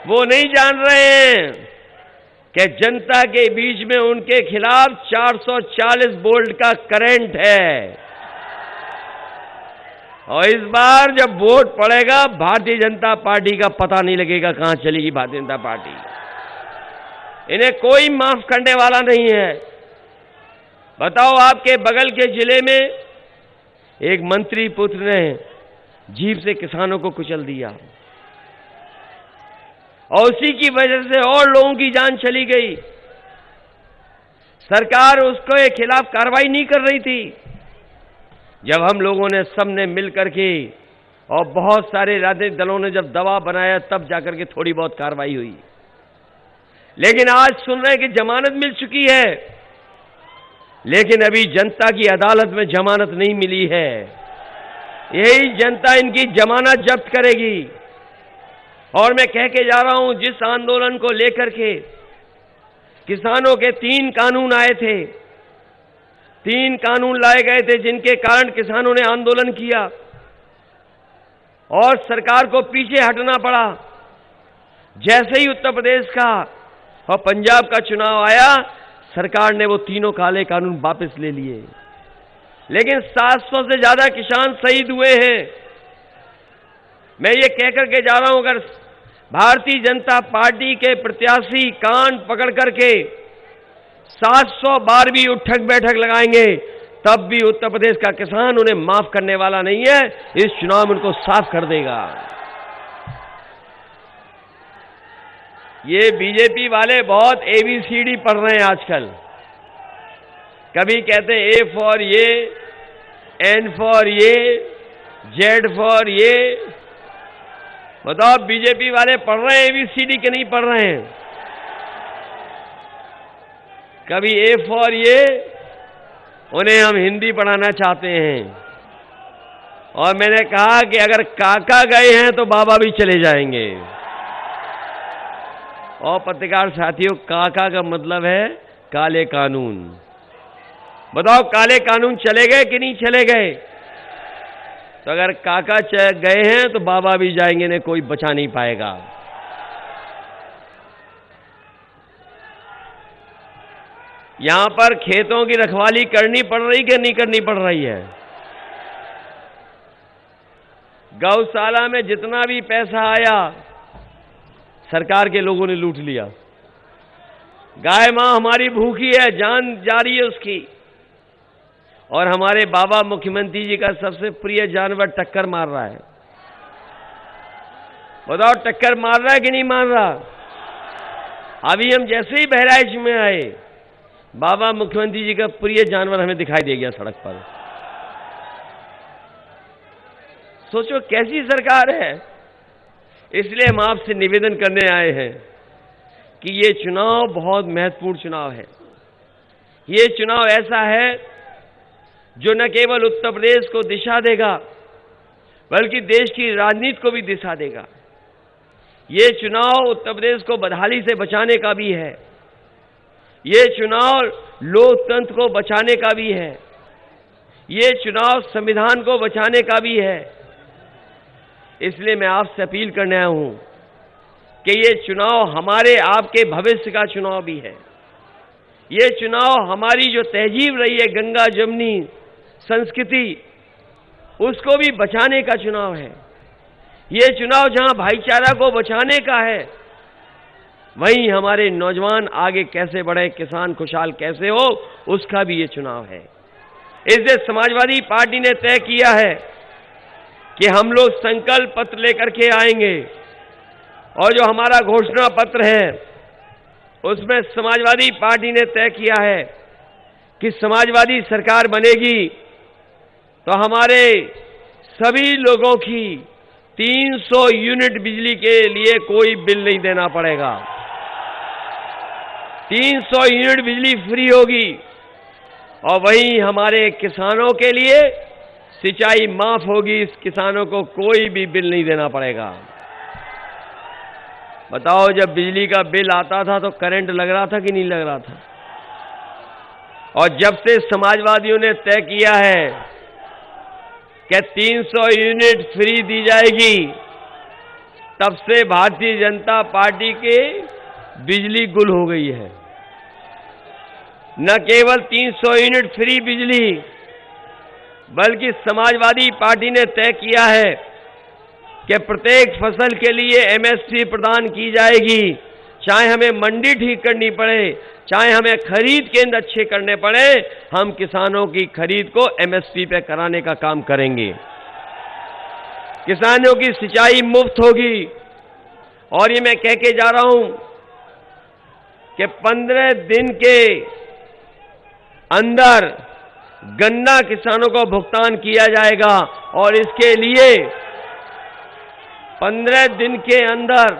वो नहीं जान रहे हैं कि जनता के बीच में उनके खिलाफ 440 वोल्ट का करंट है। और इस बार जब वोट पड़ेगा भारतीय जनता पार्टी का पता नहीं लगेगा कहां चलेगी भारतीय जनता पार्टी। इन्हें कोई माफ करने वाला नहीं है। बताओ, आपके बगल के जिले में एक मंत्री पुत्र ने जीप से किसानों को कुचल दिया और उसी की वजह से और लोगों की जान चली गई। सरकार उसके खिलाफ कार्रवाई नहीं कर रही थी। जब हम लोगों ने सबने मिलकर के और बहुत सारे राजनीतिक दलों ने जब दबाव बनाया तब जाकर के थोड़ी बहुत कार्रवाई हुई। लेकिन आज सुन रहे हैं कि जमानत मिल चुकी है, लेकिन अभी जनता की अदालत में जमानत नहीं मिली है। यही जनता इनकी जमानत जब्त करेगी। और मैं कह के जा रहा हूं, जिस आंदोलन को लेकर के किसानों के 3 कानून आए थे, 3 कानून लाए गए थे जिनके कारण किसानों ने आंदोलन किया और सरकार को पीछे हटना पड़ा। जैसे ही उत्तर प्रदेश का और पंजाब का चुनाव आया, सरकार ने वो तीनों काले कानून वापस ले लिए। लेकिन 700 से ज्यादा किसान शहीद हुए हैं। मैं ये कहकर के जा रहा हूं, अगर भारतीय जनता पार्टी के प्रत्याशी कान पकड़ करके 700 बार भी उठक बैठक लगाएंगे तब भी उत्तर प्रदेश का किसान उन्हें माफ करने वाला नहीं है। इस चुनाव में उनको साफ कर देगा। ये बीजेपी वाले बहुत ABCD पढ़ रहे हैं आजकल। कभी कहते हैं A फॉर ये, N फॉर ये, Z फॉर ये। बताओ, बीजेपी वाले पढ़ रहे हैं ABCD के नहीं पढ़ रहे हैं? कभी A फॉर ये, उन्हें हम हिंदी पढ़ाना चाहते हैं। और मैंने कहा कि अगर काका गए हैं तो बाबा भी चले जाएंगे। और पत्रकार साथियों, काका का मतलब है काले कानून। बताओ, काले कानून चले गए कि नहीं चले गए? तो अगर काका गए हैं तो बाबा भी जाएंगे, इन्हें कोई बचा नहीं पाएगा। यहां पर खेतों की रखवाली करनी पड़ रही कि नहीं करनी पड़ रही है? गौशाला में जितना भी पैसा आया सरकार के लोगों ने लूट लिया। गाय मां हमारी भूखी है, जान जा रही है उसकी, और हमारे बाबा मुख्यमंत्री जी का सबसे प्रिय जानवर टक्कर मार रहा है। बताओ, टक्कर मार रहा है कि नहीं मार रहा? अभी हम जैसे ही बहराइच में आए, बाबा मुख्यमंत्री जी का प्रिय जानवर हमें दिखाई दे गया सड़क पर। सोचो कैसी सरकार है। इसलिए हम आपसे निवेदन करने आए हैं कि ये चुनाव बहुत महत्वपूर्ण चुनाव है। ये चुनाव ऐसा है जो न केवल उत्तर प्रदेश को दिशा देगा बल्कि देश की राजनीति को भी दिशा देगा। ये चुनाव उत्तर प्रदेश को बदहाली से बचाने का भी है। ये चुनाव लोकतंत्र को बचाने का भी है। ये चुनाव संविधान को बचाने का भी है। इसलिए मैं आपसे अपील करने आया हूं कि ये चुनाव हमारे आपके भविष्य का चुनाव भी है। ये चुनाव हमारी जो तहजीब रही है, गंगा जमुनी संस्कृति, उसको भी बचाने का चुनाव है। ये चुनाव जहां भाईचारा को बचाने का है, वहीं हमारे नौजवान आगे कैसे बढ़े, किसान खुशहाल कैसे हो, उसका भी ये चुनाव है। इसलिए समाजवादी पार्टी ने तय किया है कि हम लोग संकल्प पत्र लेकर के आएंगे और जो हमारा घोषणा पत्र है उसमें समाजवादी पार्टी ने तय किया है कि समाजवादी सरकार बनेगी तो हमारे सभी लोगों की 300 यूनिट बिजली के लिए कोई बिल नहीं देना पड़ेगा। 300 यूनिट बिजली फ्री होगी और वहीं हमारे किसानों के लिए सिंचाई माफ होगी। इस किसानों को कोई भी बिल नहीं देना पड़ेगा। बताओ, जब बिजली का बिल आता था तो करंट लग रहा था कि नहीं लग रहा था? और जब से समाजवादियों ने तय किया है कि 300 यूनिट फ्री दी जाएगी, तब से भारतीय जनता पार्टी के बिजली गुल हो गई है। न केवल 300 यूनिट फ्री बिजली, बल्कि समाजवादी पार्टी ने तय किया है कि प्रत्येक फसल के लिए एमएसपी प्रदान की जाएगी। चाहे हमें मंडी ठीक करनी पड़े, चाहे हमें खरीद केंद्र अच्छे करने पड़े, हम किसानों की खरीद को एमएसपी पे कराने का काम करेंगे। किसानों की सिंचाई मुफ्त होगी। और ये मैं कह के जा रहा हूं कि 15 दिन के अंदर गन्ना किसानों को भुगतान किया जाएगा और इसके लिए 15 दिन के अंदर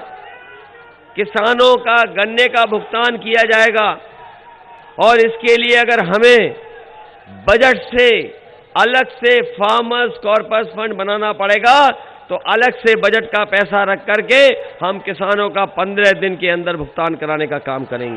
किसानों का गन्ने का भुगतान किया जाएगा। और इसके लिए अगर हमें बजट से अलग से फार्मर्स कॉर्पस फंड बनाना पड़ेगा तो अलग से बजट का पैसा रख करके हम किसानों का 15 दिन के अंदर भुगतान कराने का काम करेंगे।